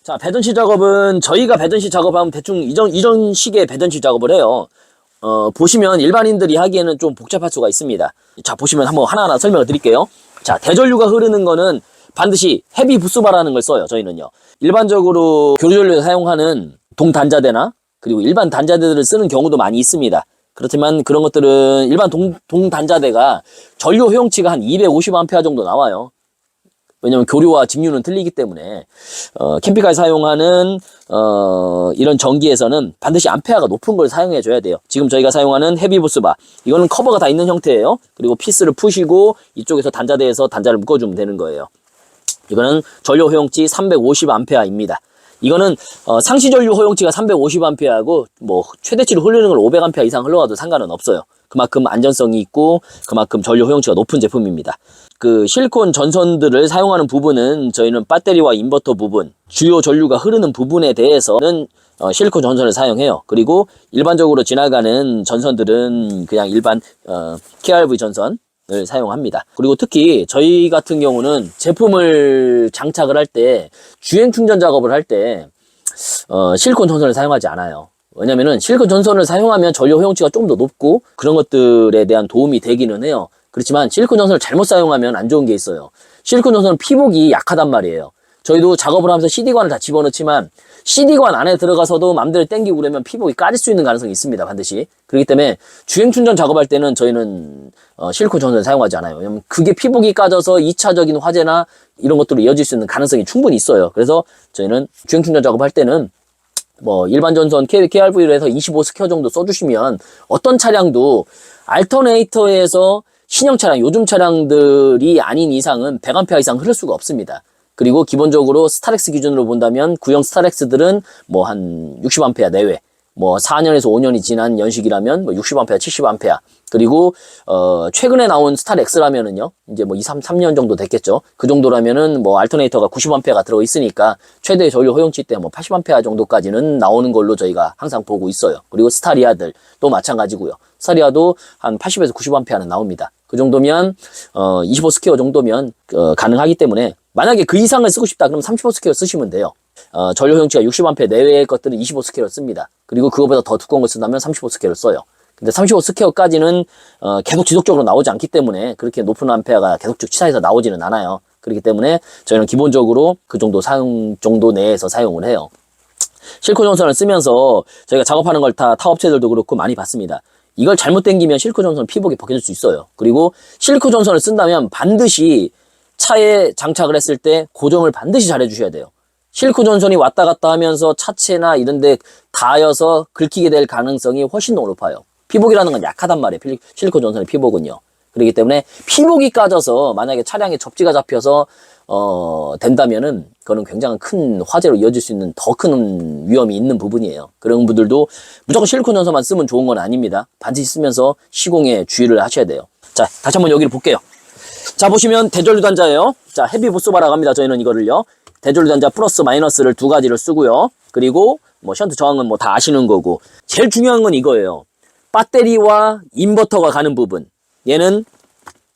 자, 배전시 작업은 저희가 배전시 작업하면 대충 이전 식의 배전시 작업을 해요. 보시면 일반인들이 하기에는 좀 복잡할 수가 있습니다. 자, 보시면 한번 하나하나 설명을 드릴게요. 자, 대전류가 흐르는 거는 반드시 헤비 부스바라는 걸 써요, 저희는요. 일반적으로 교류전류에 사용하는 동단자대나 그리고 일반 단자대들을 쓰는 경우도 많이 있습니다. 그렇지만 그런 것들은 일반 동단자대가 전류 허용치가 한 250A 정도 나와요. 왜냐면 교류와 직류는 틀리기 때문에 캠핑카에 사용하는 이런 전기에서는 반드시 암페어가 높은 걸 사용해 줘야 돼요. 지금 저희가 사용하는 헤비부스바, 이거는 커버가 다 있는 형태예요. 그리고 피스를 푸시고 이쪽에서 단자대에서 단자를 묶어주면 되는 거예요. 이거는 전류 허용치 350A입니다. 이거는 상시 전류 허용치가 350A하고 뭐 최대치로 흐르는 걸 500A 이상 흘러가도 상관은 없어요. 그만큼 안전성이 있고 그만큼 전류 허용치가 높은 제품입니다. 그 실리콘 전선들을 사용하는 부분은 저희는 배터리와 인버터 부분, 주요 전류가 흐르는 부분에 대해서는 실리콘 전선을 사용해요. 그리고 일반적으로 지나가는 전선들은 그냥 일반 KRV 전선을 사용합니다. 그리고 특히 저희 같은 경우는 제품을 장착을 할 때 주행 충전 작업을 할 때 실리콘 전선을 사용하지 않아요. 왜냐면은 실리콘 전선을 사용하면 전류 허용치가 좀 더 높고 그런 것들에 대한 도움이 되기는 해요. 그렇지만 실리콘 전선을 잘못 사용하면 안 좋은 게 있어요. 실리콘 전선은 피복이 약하단 말이에요. 저희도 작업을 하면서 CD관을 다 집어넣지만 CD관 안에 들어가서도 맘대로 당기고 그러면 피복이 까질 수 있는 가능성이 있습니다. 반드시. 그렇기 때문에 주행 충전 작업할 때는 저희는 실리콘 전선을 사용하지 않아요. 왜냐면 그게 피복이 까져서 2차적인 화재나 이런 것들로 이어질 수 있는 가능성이 충분히 있어요. 그래서 저희는 주행 충전 작업할 때는 뭐 일반 전선 KRV로 해서 25스퀘어 정도 써주시면 어떤 차량도 알터네이터에서 신형 차량, 요즘 차량들이 아닌 이상은 100A 이상 흐를 수가 없습니다. 그리고 기본적으로 스타렉스 기준으로 본다면 구형 스타렉스들은 뭐 한 60A 내외, 뭐 4년에서 5년이 지난 연식이라면 뭐 60A, 70A. 그리고 최근에 나온 스타렉스라면은요, 이제 뭐 3년 정도 됐겠죠. 그 정도라면은 뭐 알터네이터가 90A가 들어 있으니까 최대 전류 허용치 때 뭐 80A 정도까지는 나오는 걸로 저희가 항상 보고 있어요. 그리고 스타리아들 또 마찬가지고요. 스타리아도 한 80에서 90A는 나옵니다. 그 정도면 25스퀘어 정도면 가능하기 때문에 만약에 그 이상을 쓰고 싶다 그러면 35스퀘어 쓰시면 돼요. 전류 허용치가 60A 내외의 것들은 25스퀘어를 씁니다. 그리고 그거보다 더 두꺼운 걸 쓴다면 35스퀘어를 써요. 근데 35스퀘어까지는 계속 지속적으로 나오지 않기 때문에 그렇게 높은 암페어가 계속 치사해서 나오지는 않아요. 그렇기 때문에 저희는 기본적으로 그 정도 정도 내에서 사용을 해요. 실리콘 전선을 쓰면서 저희가 작업하는 걸 다 타업체들도 그렇고 많이 봤습니다. 이걸 잘못 당기면 실리콘 전선 피복이 벗겨질 수 있어요. 그리고 실리콘 전선을 쓴다면 반드시 차에 장착을 했을 때 고정을 반드시 잘 해주셔야 돼요. 실리콘 전선이 왔다 갔다 하면서 차체나 이런 데 닿아서 긁히게 될 가능성이 훨씬 더 높아요. 피복이라는 건 약하단 말이에요. 실리콘 전선의 피복은요. 그렇기 때문에 피복이 까져서 만약에 차량에 접지가 잡혀서 된다면은 그거는 굉장히 큰 화재로 이어질 수 있는 더 큰 위험이 있는 부분이에요. 그런 분들도 무조건 실리콘 전선만 쓰면 좋은 건 아닙니다. 반드시 쓰면서 시공에 주의를 하셔야 돼요. 자, 다시 한번 여기를 볼게요. 자, 보시면 대전류 단자예요. 자, 헤비 부스바라고 합니다. 저희는 이거를요. 대전류 단자 플러스 마이너스를 두 가지를 쓰고요. 그리고 뭐 션트 저항은 뭐 다 아시는 거고. 제일 중요한 건 이거예요. 배터리와 인버터가 가는 부분. 얘는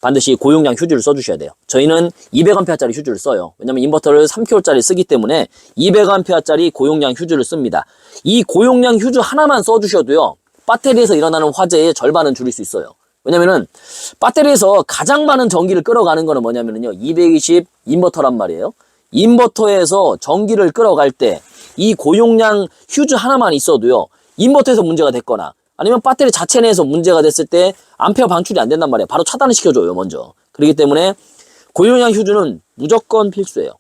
반드시 고용량 휴즈를 써주셔야 돼요. 저희는 200A짜리 휴즈를 써요. 왜냐면 인버터를 3kW짜리 쓰기 때문에 200A짜리 고용량 휴즈를 씁니다. 이 고용량 휴즈 하나만 써주셔도요, 배터리에서 일어나는 화재의 절반은 줄일 수 있어요. 왜냐면은 배터리에서 가장 많은 전기를 끌어가는 거는 뭐냐면요, 220 인버터란 말이에요. 인버터에서 전기를 끌어갈 때 이 고용량 휴즈 하나만 있어도요, 인버터에서 문제가 됐거나 아니면 배터리 자체 내에서 문제가 됐을 때 암페어 방출이 안 된단 말이에요. 바로 차단을 시켜줘요, 먼저. 그렇기 때문에 고용량 휴즈는 무조건 필수예요.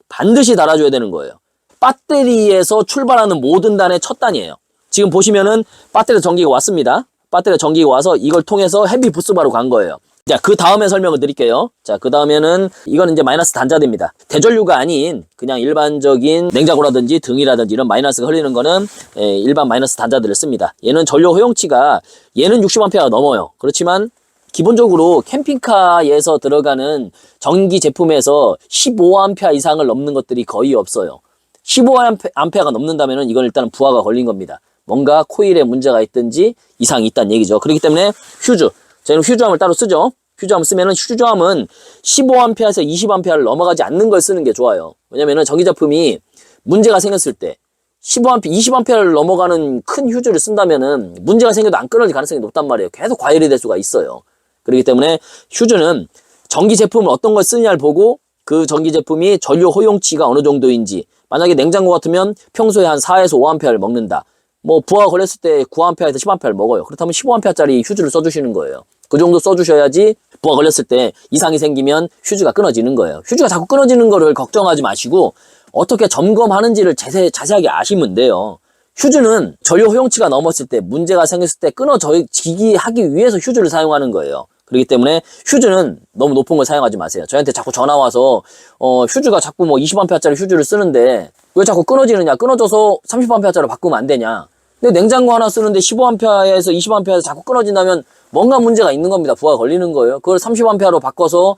반드시 달아줘야 되는 거예요. 배터리에서 출발하는 모든 단의 첫 단이에요. 지금 보시면은 배터리 전기가 왔습니다. 배터리 전기가 와서 이걸 통해서 헤비 부스바로 간 거예요. 자, 그 다음에 설명을 드릴게요. 자, 그 다음에는 이거는 이제 마이너스 단자대입니다. 대전류가 아닌 그냥 일반적인 냉장고라든지 등이라든지 이런 마이너스가 흘리는 거는 일반 마이너스 단자들을 씁니다. 얘는 전류 허용치가 얘는 60A가 넘어요. 그렇지만 기본적으로 캠핑카에서 들어가는 전기 제품에서 15A 이상을 넘는 것들이 거의 없어요. 15A가 넘는다면 이건 일단은 부하가 걸린 겁니다. 뭔가 코일에 문제가 있든지 이상이 있다는 얘기죠. 그렇기 때문에 휴즈, 저희는 휴즈함을 따로 쓰죠. 휴즈함 쓰면은 휴즈함은 15A에서 20A를 넘어가지 않는 걸 쓰는 게 좋아요. 왜냐면은 전기제품이 문제가 생겼을 때 15A, 20A를 넘어가는 큰 휴즈를 쓴다면은 문제가 생겨도 안 끊어질 가능성이 높단 말이에요. 계속 과열이 될 수가 있어요. 그렇기 때문에 휴즈는 전기 제품을 어떤 걸 쓰느냐를 보고 그 전기 제품이 전류 허용치가 어느 정도인지, 만약에 냉장고 같으면 평소에 한 4에서 5A를 먹는다. 뭐 부하가 걸렸을 때 9A에서 10A를 먹어요. 그렇다면 15A짜리 휴즈를 써주시는 거예요. 그 정도 써주셔야지 부하가 걸렸을 때 이상이 생기면 휴즈가 끊어지는 거예요. 휴즈가 자꾸 끊어지는 거를 걱정하지 마시고 어떻게 점검하는지를 자세하게 아시면 돼요. 휴즈는 전류 허용치가 넘었을 때, 문제가 생겼을 때 끊어지기 하기 위해서 휴즈를 사용하는 거예요. 그렇기 때문에 휴즈는 너무 높은 걸 사용하지 마세요. 저한테 자꾸 전화 와서 휴즈가 자꾸 뭐 20A짜리 휴즈를 쓰는데 왜 자꾸 끊어지느냐, 끊어져서 30A짜리로 바꾸면 안 되냐. 근데 냉장고 하나 쓰는데 15A에서 20A에서 자꾸 끊어진다면 뭔가 문제가 있는 겁니다. 부하가 걸리는 거예요. 그걸 30A로 바꿔서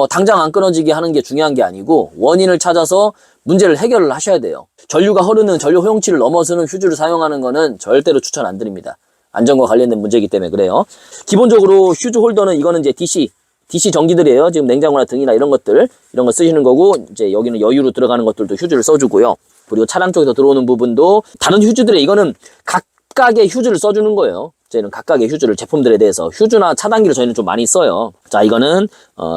당장 안 끊어지게 하는 게 중요한 게 아니고 원인을 찾아서 문제를 해결을 하셔야 돼요. 전류가 흐르는 전류 허용치를 넘어서는 휴즈를 사용하는 거는 절대로 추천 안 드립니다. 안전과 관련된 문제이기 때문에 그래요. 기본적으로 휴즈 홀더는 이거는 이제 DC 전기들이에요. 지금 냉장고나 등이나 이런 거 쓰시는 거고, 이제 여기는 여유로 들어가는 것들도 휴즈를 써주고요. 그리고 차량 쪽에서 들어오는 부분도 다른 휴즈들에 이거는 각각의 휴즈를 써주는 거예요. 저희는 각각의 휴즈를, 제품들에 대해서 휴즈나 차단기를 저희는 좀 많이 써요. 자, 이거는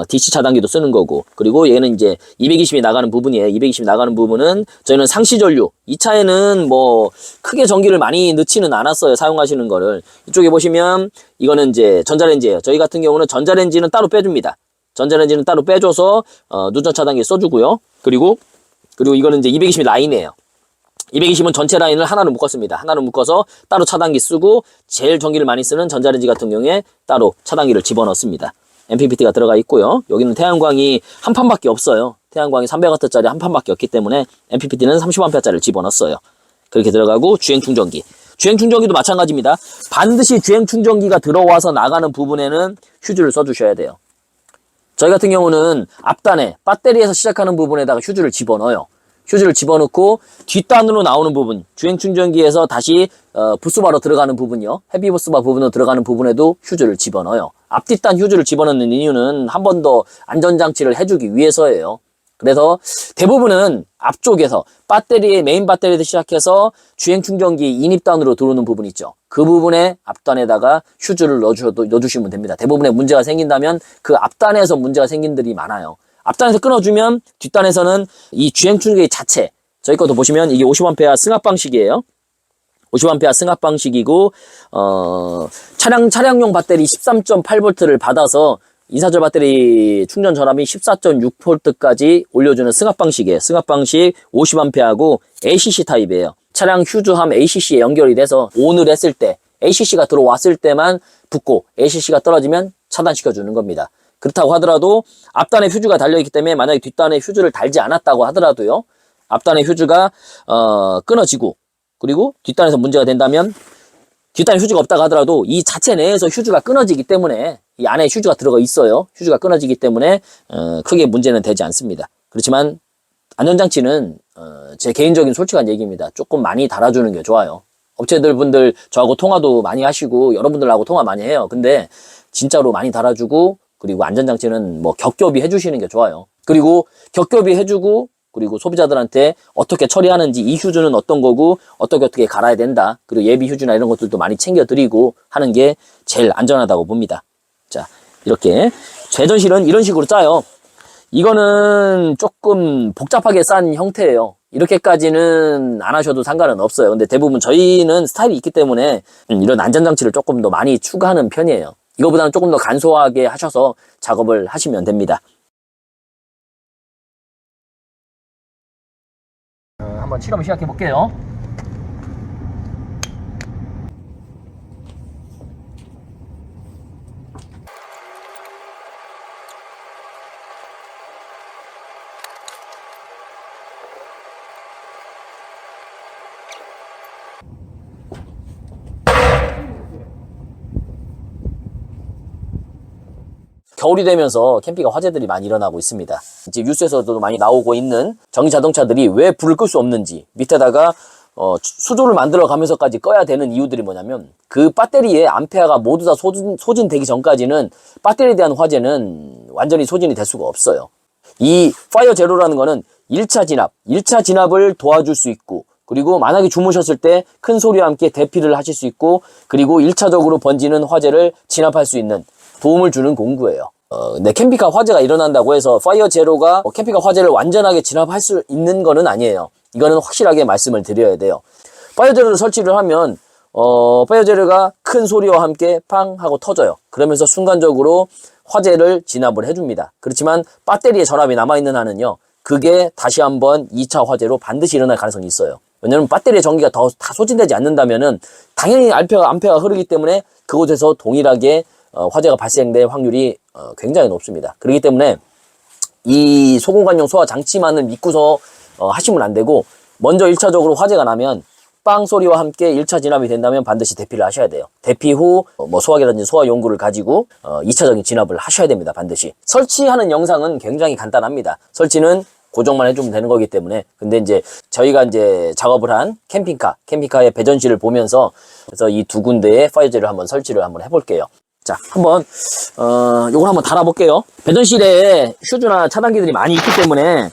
DC 차단기도 쓰는 거고, 그리고 얘는 이제 220이 나가는 부분이에요. 220이 나가는 부분은 저희는 상시 전류, 이 차에는 뭐 크게 전기를 많이 넣지는 않았어요. 사용하시는 거를. 이쪽에 보시면 이거는 이제 전자레인지예요. 저희 같은 경우는 전자레인지는 따로 빼줍니다. 전자레인지는 따로 빼줘서 누전 차단기 써주고요. 그리고 이거는 이제 220 라인이에요. 220은 전체 라인을 하나로 묶었습니다. 하나로 묶어서 따로 차단기 쓰고, 제일 전기를 많이 쓰는 전자레인지 같은 경우에 따로 차단기를 집어넣습니다. MPPT가 들어가 있고요. 여기는 태양광이 한 판밖에 없어요. 태양광이 300W짜리 한 판밖에 없기 때문에 MPPT는 30A짜리를 집어넣었어요. 그렇게 들어가고, 주행 충전기. 주행 충전기도 마찬가지입니다. 반드시 주행 충전기가 들어와서 나가는 부분에는 휴즈를 써주셔야 돼요. 저희 같은 경우는 앞단에 배터리에서 시작하는 부분에다가 휴즈를 집어넣어요. 휴즈를 집어넣고 뒷단으로 나오는 부분, 주행 충전기에서 다시 부스바로 들어가는 부분이요, 헤비 부스바 부분으로 들어가는 부분에도 휴즈를 집어넣어요. 앞뒷단 휴즈를 집어넣는 이유는 한 번 더 안전장치를 해주기 위해서예요. 그래서 대부분은 앞쪽에서 메인 배터리에서 시작해서 주행 충전기 인입단으로 들어오는 부분 있죠. 그 부분에 앞단에다가 휴즈를 넣어주시면 됩니다. 대부분의 문제가 생긴다면 그 앞단에서 문제가 생긴 들이 많아요. 앞단에서 끊어주면 뒷단에서는 이 주행 충전기 자체, 저희 것도 보시면 이게 50A 승합 방식이에요. 50A 승합 방식이고, 차량용 배터리 13.8V를 받아서 인사절 배터리 충전 전압이 14.6V까지 올려주는 승합 방식이에요. 승합 방식 50A하고 ACC 타입이에요. 차량 휴즈함 ACC에 연결이 돼서 ON을 했을 때, ACC가 들어왔을 때만 붙고 ACC가 떨어지면 차단시켜주는 겁니다. 그렇다고 하더라도 앞단에 휴즈가 달려있기 때문에 만약에 뒷단에 휴즈를 달지 않았다고 하더라도요, 앞단에 휴즈가 끊어지고, 그리고 뒷단에서 문제가 된다면, 뒷단에 휴즈가 없다고 하더라도 이 자체 내에서 휴즈가 끊어지기 때문에, 이 안에 휴즈가 들어가 있어요. 휴즈가 끊어지기 때문에 크게 문제는 되지 않습니다. 그렇지만 안전장치는 제 개인적인 솔직한 얘기입니다. 조금 많이 달아주는 게 좋아요. 업체들 분들 저하고 통화도 많이 하시고 여러분들하고 통화 많이 해요. 근데 진짜로 많이 달아주고, 그리고 안전장치는 뭐 겹겹이 해주시는 게 좋아요. 그리고 겹겹이 해주고, 그리고 소비자들한테 어떻게 처리하는지, 이 휴즈는 어떤 거고 어떻게 갈아야 된다, 그리고 예비 휴즈나 이런 것들도 많이 챙겨드리고 하는 게 제일 안전하다고 봅니다. 자, 이렇게 제전실은 이런 식으로 짜요. 이거는 조금 복잡하게 싼 형태예요. 이렇게까지는 안 하셔도 상관은 없어요. 근데 대부분 저희는 스타일이 있기 때문에 이런 안전장치를 조금 더 많이 추가하는 편이에요. 이거보다는 조금 더 간소하게 하셔서 작업을 하시면 됩니다. 한번 실험 시작해 볼게요. 겨울이 되면서 캠핑가 화재들이 많이 일어나고 있습니다. 이제 뉴스에서도 많이 나오고 있는 전기 자동차들이 왜 불을 끌 수 없는지, 밑에다가 수조를 만들어 가면서까지 꺼야 되는 이유들이 뭐냐면, 그 배터리의 암페어가 모두 다 소진되기 전까지는 배터리에 대한 화재는 완전히 소진이 될 수가 없어요. 이 파이어 제로라는 거는 1차 진압을 도와줄 수 있고, 그리고 만약에 주무셨을 때 큰 소리와 함께 대피를 하실 수 있고, 그리고 1차적으로 번지는 화재를 진압할 수 있는 도움을 주는 공구예요. 근데 캠핑카 화재가 일어난다고 해서 파이어 제로가 캠핑카 화재를 완전하게 진압할 수 있는 거는 아니에요. 이거는 확실하게 말씀을 드려야 돼요. 파이어 제로를 설치를 하면 파이어 제로가 큰 소리와 함께 팡 하고 터져요. 그러면서 순간적으로 화재를 진압을 해줍니다. 그렇지만 배터리에 전압이 남아있는 한은요, 그게 다시 한번 2차 화재로 반드시 일어날 가능성이 있어요. 왜냐면 배터리의 전기가 다 소진되지 않는다면은 당연히 암페어가 흐르기 때문에 그곳에서 동일하게 화재가 발생될 확률이 굉장히 높습니다. 그렇기 때문에 이 소공간용 소화 장치만을 믿고서 하시면 안 되고, 먼저 1차적으로 화재가 나면 빵 소리와 함께 1차 진압이 된다면 반드시 대피를 하셔야 돼요. 대피 후 소화기라든지 소화용구를 가지고 2차적인 진압을 하셔야 됩니다. 반드시. 설치하는 영상은 굉장히 간단합니다. 설치는 고정만 해주면 되는 거기 때문에. 근데 이제 저희가 이제 작업을 한 캠핑카의 배전실을 보면서, 그래서 이 두 군데의 파이어제를 한번 설치를 한번 해볼게요. 자, 한번 요걸 한번 달아볼게요. 배전실에 슈즈나 차단기들이 많이 있기 때문에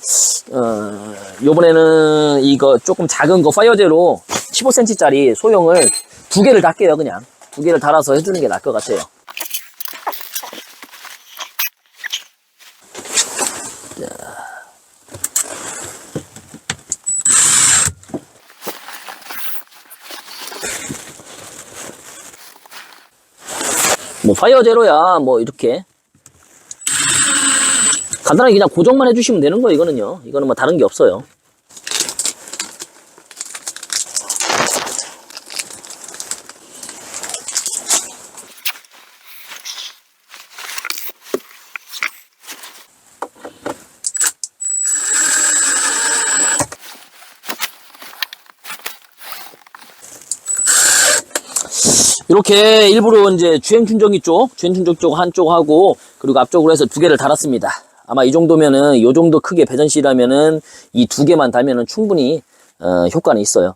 요번에는 이거 조금 작은 거 파이어제로 15cm짜리 소형을 2개를 달게요. 그냥 2개를 달아서 해주는 게 나을 것 같아요. 뭐 파이어 제로야 뭐 이렇게 간단하게 그냥 고정만 해주시면 되는 거예요. 이거는 뭐 다른 게 없어요. 이렇게 일부러 이제 주행 충전기 쪽 한쪽하고, 그리고 앞쪽으로 해서 2개를 달았습니다. 아마 이 정도면은, 요 정도 크게 배전실이라면은 이 2개만 달면은 충분히 효과는 있어요.